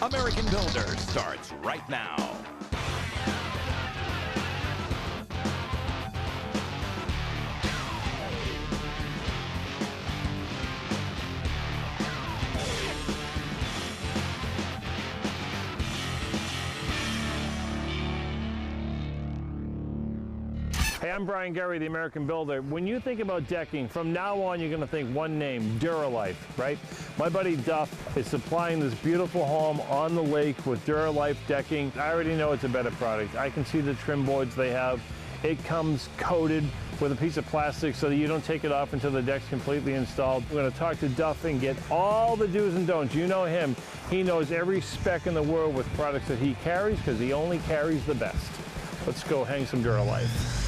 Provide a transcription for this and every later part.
American Builder starts right now. Hey, I'm Brian Gurry, the American Builder. When you think about decking, from now on you're going to think one name, Duralife, right? My buddy Duff is supplying this beautiful home on the lake with Duralife decking. I already know it's a better product. I can see the trim boards they have. It comes coated with a piece of plastic so that you don't take it off until the deck's completely installed. We're going to talk to Duff and get all the do's and don'ts. You know him. He knows every spec in the world with products that he carries because he only carries the best. Let's go hang some Duralife.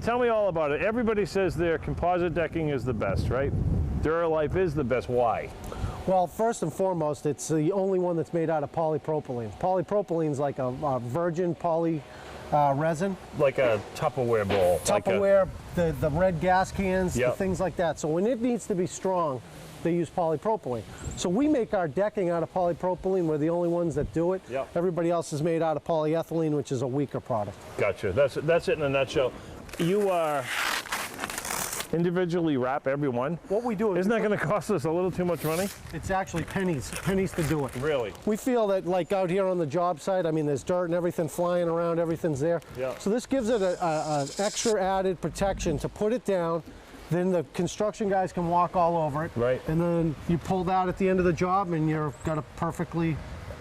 Tell me all about it. Everybody says their composite decking is the best, right? Duralife is the best. Why? Well, first and foremost, it's the only one that's made out of polypropylene. Polypropylene is like a virgin poly resin. Like a Tupperware bowl. Tupperware, like the red gas cans, yep. The things like that. So when it needs to be strong, they use polypropylene. So we make our decking out of polypropylene. We're the only ones that do it. Yep. Everybody else is made out of polyethylene, which is a weaker product. Gotcha. That's it in a nutshell. You individually wrap every one. What we do is... Isn't that going to cost us a little too much money? It's actually pennies to do it. Really? We feel that, like out here on the job site, I mean, there's dirt and everything flying around, everything's there. Yeah. So this gives it an extra added protection to put it down. Then the construction guys can walk all over it. Right. And then you pull that at the end of the job and you've got a perfectly...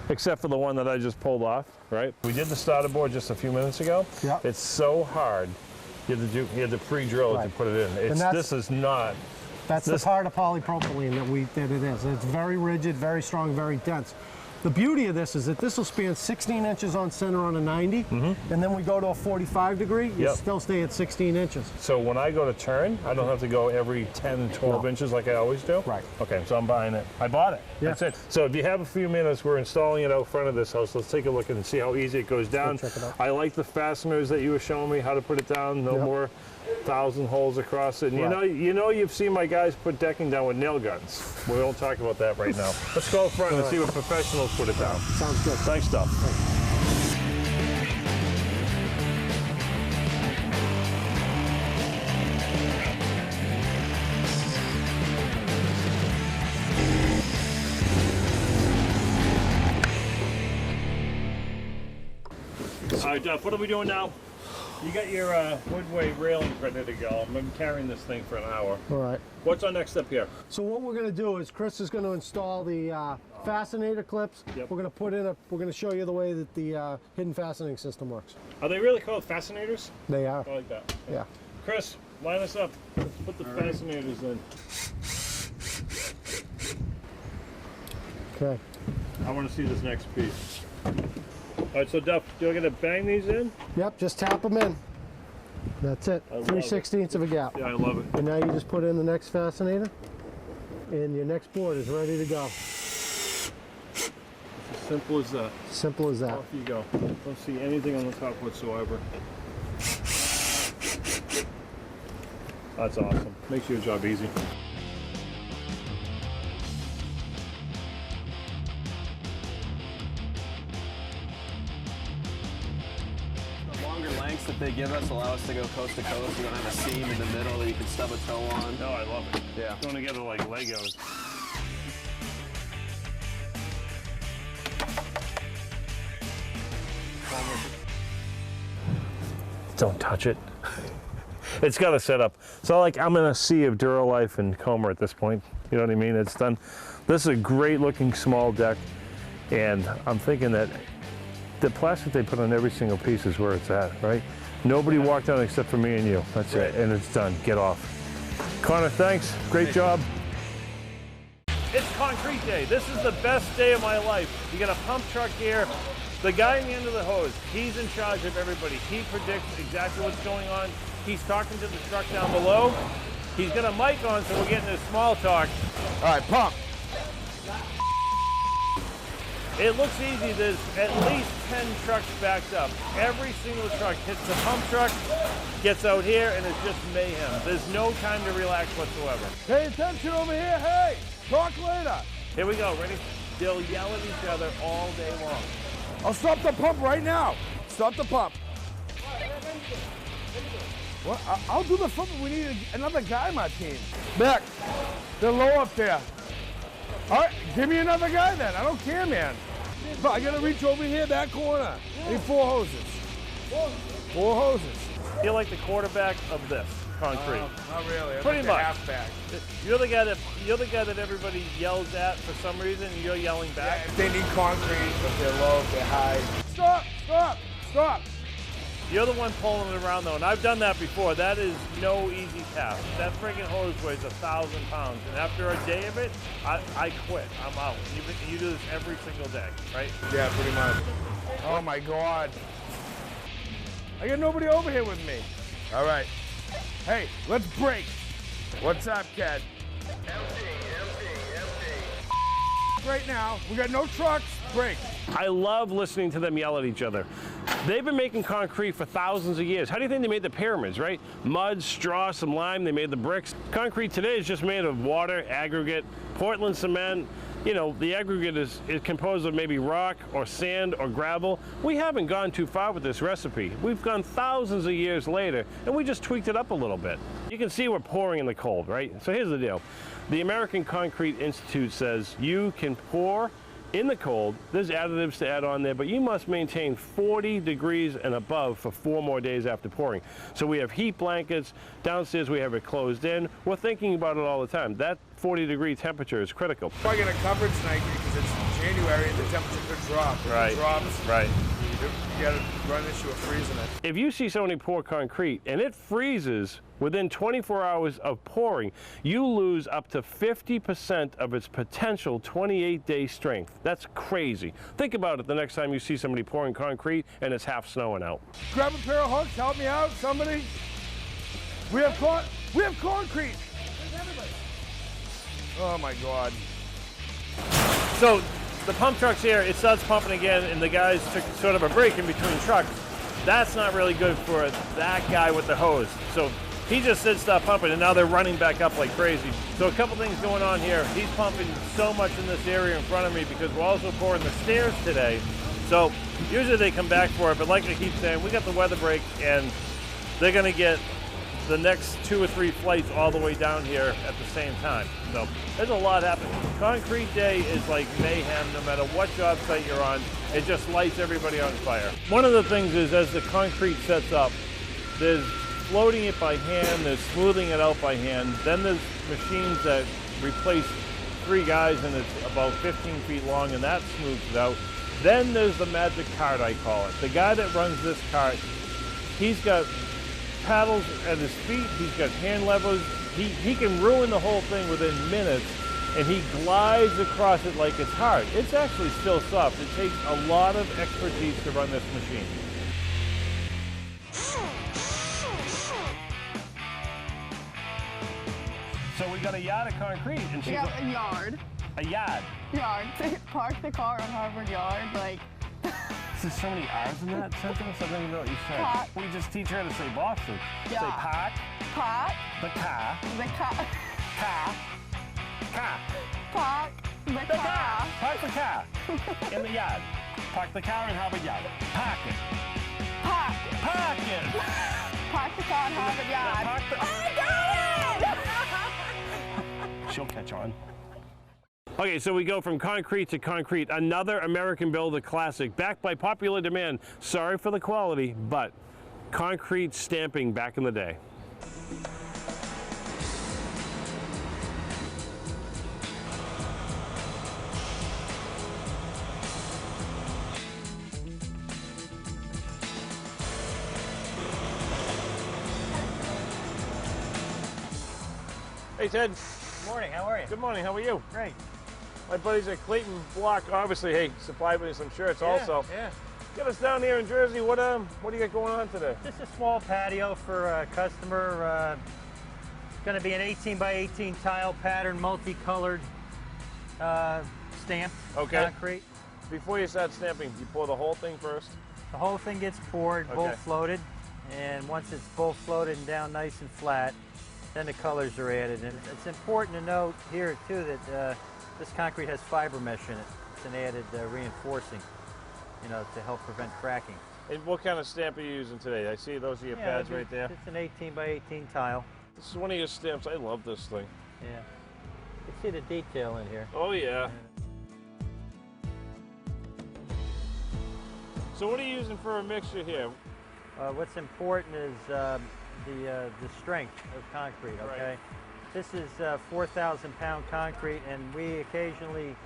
Except for the one that I just pulled off, right? We did the starter board just a few minutes ago. Yeah. It's so hard. You had to pre-drill it to put it in. This is not. That's the part of polypropylene that it is. It's very rigid, very strong, very dense. The beauty of this is that this will span 16 inches on center on a 90, and then we go to a 45 degree, you still stay at 16 inches. So when I go to turn, I don't have to go every 10, 12 inches like I always do? Right. Okay, so I'm buying it. I bought it. Yeah. That's it. So if you have a few minutes, we're installing it out front of this house. Let's take a look and see how easy it goes down. Check it out. I like the fasteners that you were showing me how to put it down. No more 1,000 holes across it. And you know you've seen my guys put decking down with nail guns. We won't talk about that right now. Let's go up front and see what professionals put it down. Sounds good. Thanks, Duff. All right, Duff, what are we doing now? You got your woodway railing ready to go. I've been carrying this thing for an hour. All right. What's our next step here? So what we're going to do is Chris is going to install the fascinator clips. Yep. We're going to put in we're going to show you the way that the hidden fastening system works. Are they really called fascinators? They are. I like that. Yeah. Chris, line us up. Let's put the fascinators in. Okay. I want to see this next piece. All right, so Duff, do I got to bang these in? Yep, just tap them in. That's it. 3/16 of a gap. Yeah, I love it. And now you just put in the next fascinator, and your next board is ready to go. As simple as that. Simple as that. Off you go. Don't see anything on the top whatsoever. That's awesome. Makes your job easy. That they give us allow us to go coast to coast. You don't have a seam in the middle that you can stub a toe on. No, I love it. Yeah. Going together like Legos. Don't touch it. It's got a setup. So like I'm in a sea of Duralife and Comer at this point. You know what I mean? It's done. This is a great looking small deck, and I'm thinking that the plastic they put on every single piece is where it's at, right? Nobody walked on except for me and you. That's it, and it's done. Get off. Connor, thanks. Great job. It's concrete day. This is the best day of my life. You got a pump truck here. The guy in the end of the hose, he's in charge of everybody. He predicts exactly what's going on. He's talking to the truck down below. He's got a mic on, so we're getting this small talk. All right, pump. It looks easy. There's at least 10 trucks backed up. Every single truck hits the pump truck, gets out here, and it's just mayhem. There's no time to relax whatsoever. Pay attention over here. Hey, talk later. Here we go, ready? They'll yell at each other all day long. I'll stop the pump right now. Stop the pump. What? I'll do the flip. We need another guy on my team. Back. They're low up there. All right, give me another guy then. I don't care, man. But I gotta reach over here, that corner. I need 4 hoses. 4 hoses. You're like the quarterback of this concrete. Not really. I'm Pretty like much. the halfback. You're the guy that everybody yells at for some reason, and you're yelling Yeah, back. if they need concrete, if they're low, if they're high. Stop! Stop! Stop! You're the one pulling it around though, and I've done that before. That is no easy task. That friggin' hose weighs 1,000 pounds, and after a day of it, I quit. I'm out. You do this every single day, right? Yeah, pretty much. Oh my God. I got nobody over here with me. All right. Hey, let's break. What's up, Ken? Empty. Right now, we got no trucks. Break. I love listening to them yell at each other. They've been making concrete for thousands of years. How do you think they made the pyramids, right? Mud, straw, some lime, they made the bricks. Concrete today is just made of water, aggregate, Portland cement. You know, the aggregate is composed of maybe rock or sand or gravel. We haven't gone too far with this recipe. We've gone thousands of years later, and we just tweaked it up a little bit. You can see we're pouring in the cold, right? So here's the deal. The American Concrete Institute says you can pour in the cold. There's additives to add on there, but you must maintain 40 degrees and above for 4 more days after pouring. So we have heat blankets. Downstairs we have it closed in. We're thinking about it all the time. That 40-degree temperature is critical. I get a coverage tonight because it's January and the temperature could drop. If Right. it drops, Right. you got to run into a freezing it. If you see somebody pour concrete and it freezes within 24 hours of pouring, you lose up to 50% of its potential 28-day strength. That's crazy. Think about it the next time you see somebody pouring concrete and it's half snowing out. Grab a pair of hooks. Help me out, somebody. We have concrete. Oh my God. So the pump truck's here, it starts pumping again, and the guys took sort of a break in between trucks. That's not really good for that guy with the hose. So he just said stop pumping, and now they're running back up like crazy. So a couple things going on here. He's pumping so much in this area in front of me because we're also pouring the stairs today. So usually they come back for it, but like I keep saying, we got the weather break, and they're gonna get the next 2 or 3 flights all the way down here at the same time. So there's a lot happening. Concrete day is like mayhem no matter what job site you're on. It just lights everybody on fire. One of the things is as the concrete sets up, there's floating it by hand, there's smoothing it out by hand, then there's machines that replace 3 guys and it's about 15 feet long and that smooths it out. Then there's the magic cart, I call it. The guy that runs this cart, he's got paddles at his feet, he's got hand levers, he can ruin the whole thing within minutes, and he glides across it like it's hard. It's actually still soft. It takes a lot of expertise to run this machine. So we got a yard of concrete, and she's Yeah, a yard. a yard. Yard. Park the car on Harvard Yard, like. There's so many R's in that sentence, I don't even know what you said. Pot. We just teach her to say Boston. Yeah. Say park, Pot. the car, The car. car, car. Park. The car. Park the car in the yard. Park the car in Harvard Yard. Park it. Park. Park it. Park the car on Harvard Yard. Park the- I got it! She'll catch on. Okay, so we go from concrete to concrete. Another American Builder classic, backed by popular demand. Sorry for the quality, but concrete stamping back in the day. Hey Ted. Morning, how are you? Good morning, how are you? Great. My buddies at Clayton Block, obviously, hey, supplied me some shirts also. Yeah. Get us down here in Jersey. What do you got going on today? Just a small patio for a customer. It's going to be an 18 by 18 tile pattern, multicolored, stamped concrete. Before you start stamping, you pour the whole thing first? The whole thing gets poured, Okay. both floated, and once it's both floated and down nice and flat, then the colors are added. And it's important to note here too that This concrete has fiber mesh in it. It's an added reinforcing, you know, to help prevent cracking. And what kind of stamp are you using today? I see those are your pads right there. It's an 18 by 18 tile. This is one of your stamps. I love this thing. Yeah. You can see the detail in here. Oh yeah. So what are you using for a mixture here? What's important is the strength of concrete, okay? Right. This is 4,000-pound concrete, and we occasionally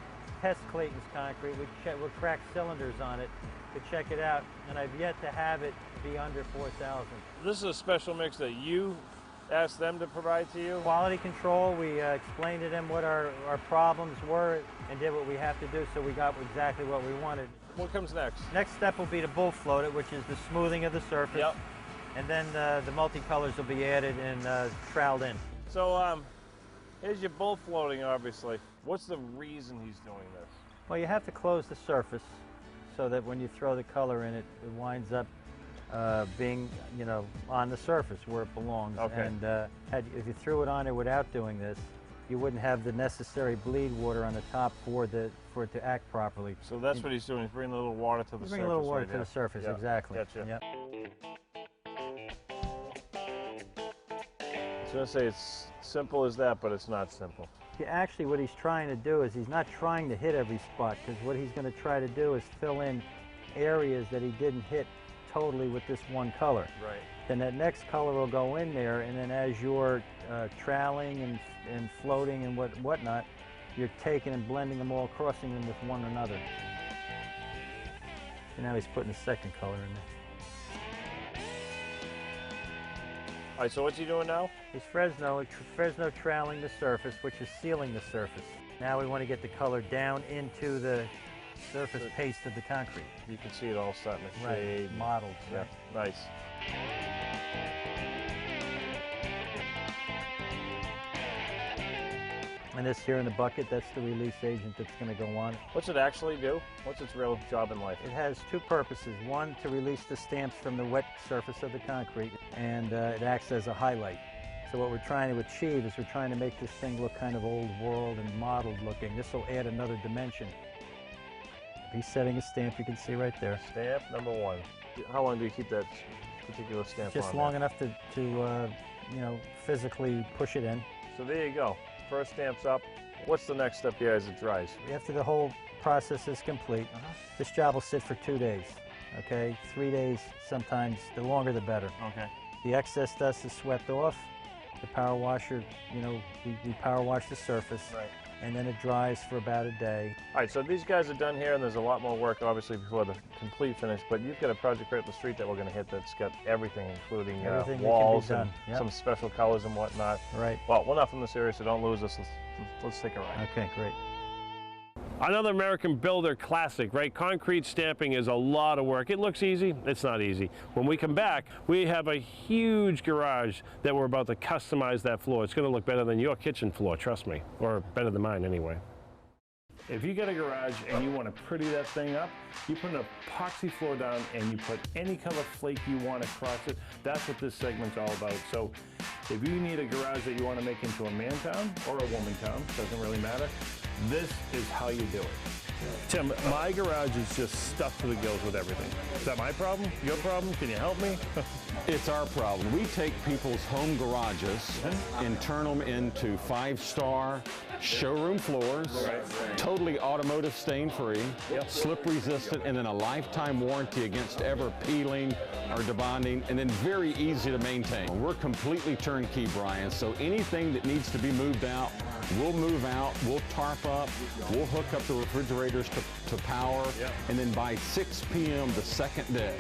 test Clayton's concrete. We'll crack cylinders on it to check it out, and I've yet to have it be under 4,000. This is a special mix that you asked them to provide to you? Quality control, we explained to them what our problems were and did what we have to do, so we got exactly what we wanted. What comes next? Next step will be to bull float it, which is the smoothing of the surface. Yep. And then the multicolors will be added and troweled in. So here's your bull floating, obviously. What's the reason he's doing this? Well, you have to close the surface so that when you throw the color in it, it winds up being, you know, on the surface where it belongs. Okay. And if you threw it on there without doing this, you wouldn't have the necessary bleed water on the top for it to act properly. So that's what he's doing. He's bringing a little water to the surface. Bring a little water right to there. the surface, Yeah. exactly. Gotcha. Yep. I was going to say it's simple as that, but it's not simple. Actually, what he's trying to do is he's not trying to hit every spot, because what he's going to try to do is fill in areas that he didn't hit totally with this one color. Right. Then that next color will go in there, and then as you're troweling and floating and whatnot, you're taking and blending them all, crossing them with one another. And now he's putting the second color in there. All right, so what's he doing now? He's Fresno troweling the surface, which is sealing the surface. Now we want to get the color down into the surface paste of the concrete. You can see it all starting to shade. Right, modeled. Yeah, nice. And this here in the bucket, that's the release agent that's going to go on. What's it actually do? What's its real job in life? It has two purposes. One, to release the stamps from the wet surface of the concrete, and it acts as a highlight. So what we're trying to achieve is we're trying to make this thing look kind of old world and modeled looking. This will add another dimension. He's setting a stamp, you can see right there. Stamp number 1. How long do you keep that particular stamp on? Just long enough to you know, physically push it in. So there you go. First stamp's up. What's the next step here as it dries? After the whole process is complete, this job will sit for 2 days, okay? 3 days, sometimes, the longer the better. Okay. The excess dust is swept off. The power washer, you know, we power wash the surface. Right. And then it dries for about a day. All right, so these guys are done here, and there's a lot more work, obviously, before the complete finish, but you've got a project right up the street that we're going to hit that's got everything, including Everything that can be walls done. and Yep. some special colors and whatnot. Right. Well, we're not from this area, so don't lose us. Let's take a ride. Okay, great. Another American Builder classic, right? Concrete stamping is a lot of work. It looks easy. It's not easy. When we come back, we have a huge garage that we're about to customize that floor. It's going to look better than your kitchen floor, trust me, or better than mine anyway. If you get a garage and you want to pretty that thing up, you put an epoxy floor down and you put any color flake you want across it. That's what this segment's all about. So if you need a garage that you want to make into a man town or a woman town, doesn't really matter, this is how you do it. Tim, my garage is just stuffed to the gills with everything. Is that my problem? Your problem? Can you help me? It's our problem. We take people's home garages and turn them into 5-star showroom floors, totally automotive stain-free, slip resistant, and then a lifetime warranty against ever peeling or debonding, and then very easy to maintain. We're completely turnkey, Brian, so anything that needs to be moved out, we'll move out, we'll tarp up, we'll hook up the refrigerators to power, and then by 6 p.m. the second day,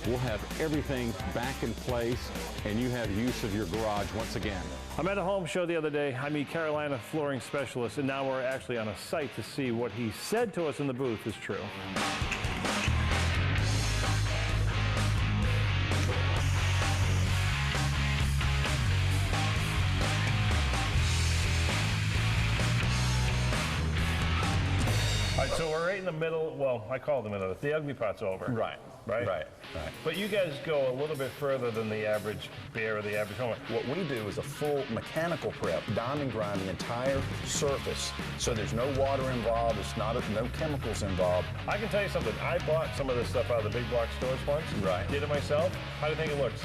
we'll have everything back in place, and you have use of your garage once again. I'm at a home show the other day. I meet Carolina flooring specialist, and now we're actually on a site to see what he said to us in the booth is true. All right, so we're right in the middle. Well, I call it the middle. The ugly part's over. Right. right? Right. But you guys go a little bit further than the average bear or the average homeowner. What we do is a full mechanical prep, diamond grind the entire surface, so there's no water involved, no chemicals involved. I can tell you something. I bought some of this stuff out of the big box stores once. Right. Did it myself. How do you think it looks?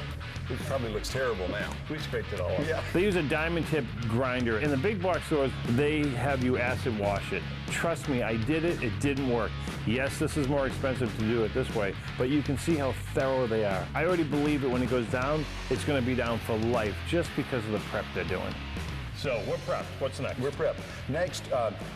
It probably looks terrible now. We scraped it all up. Yeah. They use a diamond tip grinder. In the big box stores, they have you acid wash it. Trust me, I did it. It didn't work. Yes, this is more expensive to do it this way, but you can see how thorough they are. I already believe that when it goes down, it's going to be down for life just because of the prep they're doing. So we're prepped. What's next? We're prepped. Next,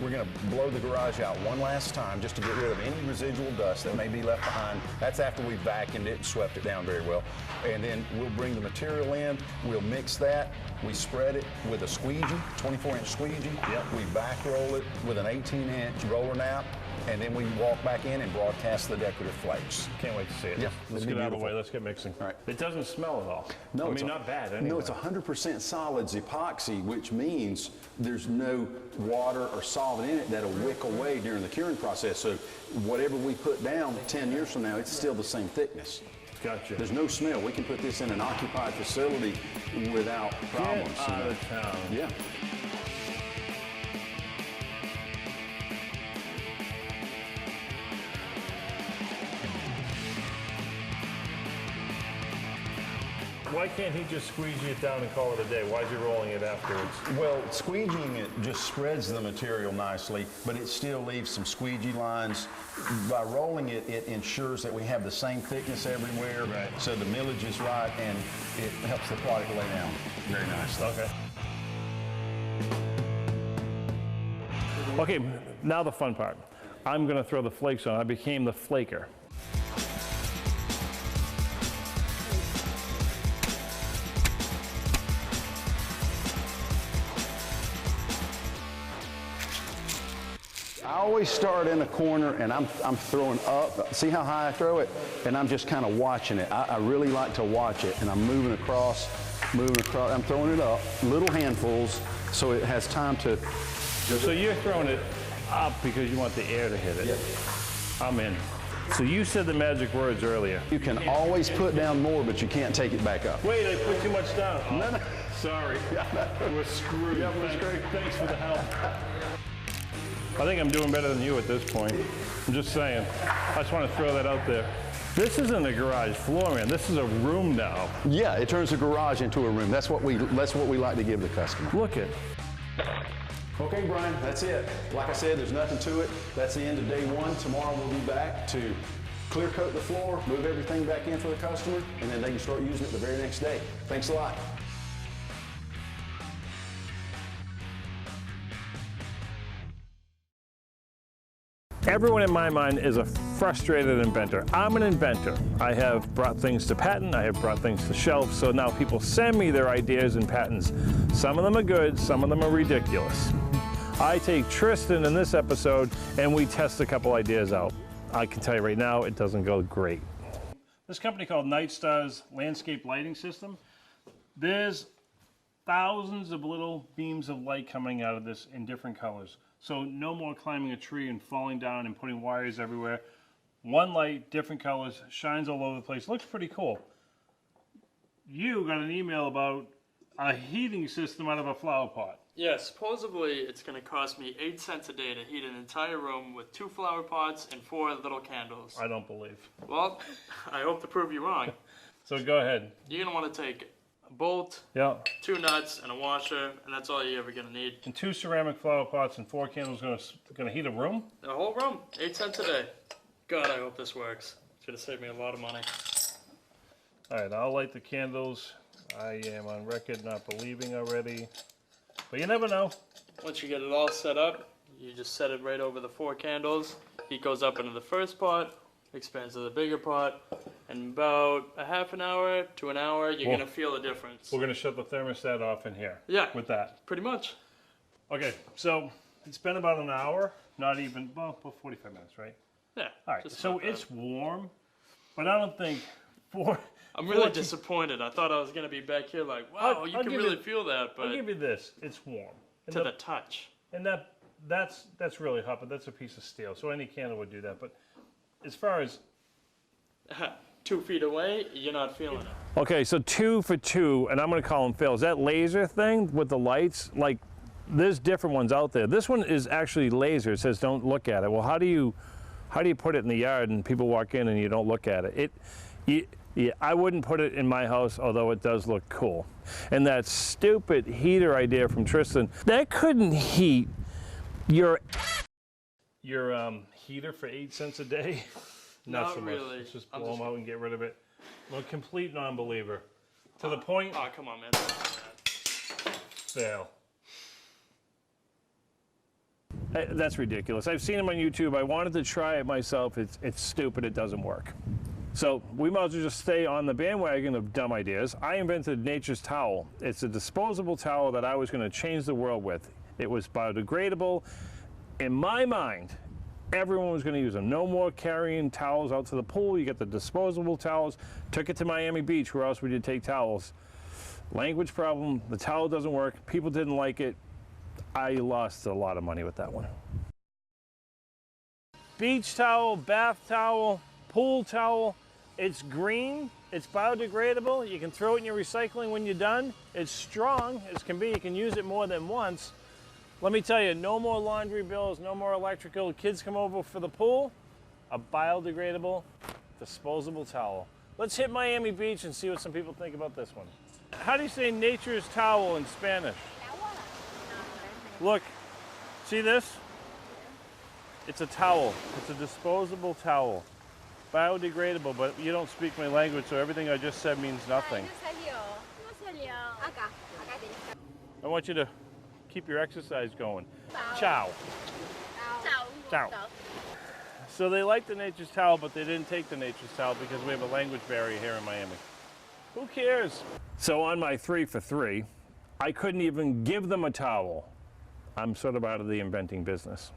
we're going to blow the garage out one last time just to get rid of any residual dust that may be left behind. That's after we've vacuumed it and swept it down very well. And then we'll bring the material in, we'll mix that, we spread it with a squeegee, 24-inch squeegee. Yep. We back roll it with an 18-inch roller nap, and then we walk back in and broadcast the decorative flakes. Can't wait to see it. Yeah, Let's it'll get be out of the beautiful. way. Let's get mixing. All right. It doesn't smell at all. No, I it's mean, not bad anyway. No, it's 100% solids epoxy, which means there's no water or solvent in it that'll wick away during the curing process. So whatever we put down 10 years from now, it's still the same thickness. Gotcha. There's no smell. We can put this in an occupied facility without problems. Get out of town. Yeah. Why can't he just squeegee it down and call it a day? Why is he rolling it afterwards? Well, squeegeeing it just spreads the material nicely, but it still leaves some squeegee lines. By rolling it, it ensures that we have the same thickness everywhere, Right. so the millage is right, and it helps the product lay down very nicely. Okay. Okay, now the fun part. I'm gonna throw the flakes on. I became the flaker. I always start in a corner and I'm throwing up. See how high I throw it? And I'm just kind of watching it. I really like to watch it, and I'm moving across. I'm throwing it up, little handfuls, so it has time to. So you're throwing it up because you want the air to hit it. Yeah. I'm in. So you said the magic words earlier. You can always put down more, but you can't take it back up. Wait, I put too much down. Oh, No, no. sorry. We're screwed. Yeah, we're screwed. Thanks for the help. I think I'm doing better than you at this point. I'm just saying. I just want to throw that out there. This isn't a garage floor, man. This is a room now. Yeah, it turns the garage into a room. That's what we like to give the customer. Look at. Okay, Brian, that's it. Like I said, there's nothing to it. That's the end of day one. Tomorrow we'll be back to clear coat the floor, move everything back in for the customer, and then they can start using it the very next day. Thanks a lot. Everyone in my mind is a frustrated inventor. I'm an inventor. I have brought things to patent, I have brought things to shelf, so now people send me their ideas and patents. Some of them are good, some of them are ridiculous. I take Tristan in this episode and we test a couple ideas out. I can tell you right now, it doesn't go great. This company called Night Star's landscape lighting system, there's thousands of little beams of light coming out of this in different colors. So no more climbing a tree and falling down and putting wires everywhere. One light, different colors, shines all over the place. Looks pretty cool. You got an email about a heating system out of a flower pot. Yeah, supposedly it's going to cost me 8 cents a day to heat an entire room with 2 flower pots and 4 little candles. I don't believe. Well, I hope to prove you wrong. So go ahead. You're going to want to take a bolt, Yeah. 2 nuts, and a washer, and that's all you're ever going to need. And 2 ceramic flower pots and 4 candles gonna heat a room? The whole room, 8 cents a day. God, I hope this works. It's going to save me a lot of money. All right, I'll light the candles. I am on record not believing already. But you never know. Once you get it all set up, you just set it right over the 4 candles. Heat goes up into the first pot, expands to the bigger pot, and about a half an hour to an hour, you're going to feel the difference. We're gonna shut the thermostat off in here. Yeah. With that. Pretty much. Okay, so it's been about an hour, not even, well, about 45 minutes, right? Yeah. All right, just so about that. it's warm, but I don't think four. I'm really disappointed. I thought I was going to be back here like, wow, you can really feel that, but I'll give you this, it's warm. And to the touch. And that's really hot, but that's a piece of steel, so any candle would do that. But as far as 2 feet away, you're not feeling it. Okay, so 2 for 2, and I'm gonna call them fails. That laser thing with the lights, like, there's different ones out there. This one is actually laser. It says don't look at it. Well, how do you put it in the yard and people walk in and you don't look at it? Yeah, I wouldn't put it in my house, although it does look cool. And that stupid heater idea from Tristan, that couldn't heat your heater for 8 cents a day. Not so really. Let's just blow them out and get rid of it. I'm a complete non-believer. To the point. Oh, come on, man. Fail. That's ridiculous. I've seen them on YouTube. I wanted to try it myself. It's stupid. It doesn't work. So we might as well just stay on the bandwagon of dumb ideas. I invented Nature's Towel. It's a disposable towel that I was going to change the world with. It was biodegradable. In my mind, everyone was going to use them. No more carrying towels out to the pool. You get the disposable towels. Took it to Miami Beach. Where else would you take towels? Language problem. The towel doesn't work. People didn't like it. I lost a lot of money with that one. Beach towel, bath towel, pool towel. It's green. It's biodegradable. You can throw it in your recycling when you're done. It's strong as can be. You can use it more than once. Let me tell you, no more laundry bills, no more electrical. Kids come over for the pool, a biodegradable, disposable towel. Let's hit Miami Beach and see what some people think about this one. How do you say nature's towel in Spanish? Look, see this? It's a towel. It's a disposable towel. Biodegradable, but you don't speak my language, so everything I just said means nothing. I want you to keep your exercise going. Ciao. Ciao. So they like the Nature's Towel, but they didn't take the Nature's Towel because we have a language barrier here in Miami. Who cares? So on my 3 for 3, I couldn't even give them a towel. I'm sort of out of the inventing business.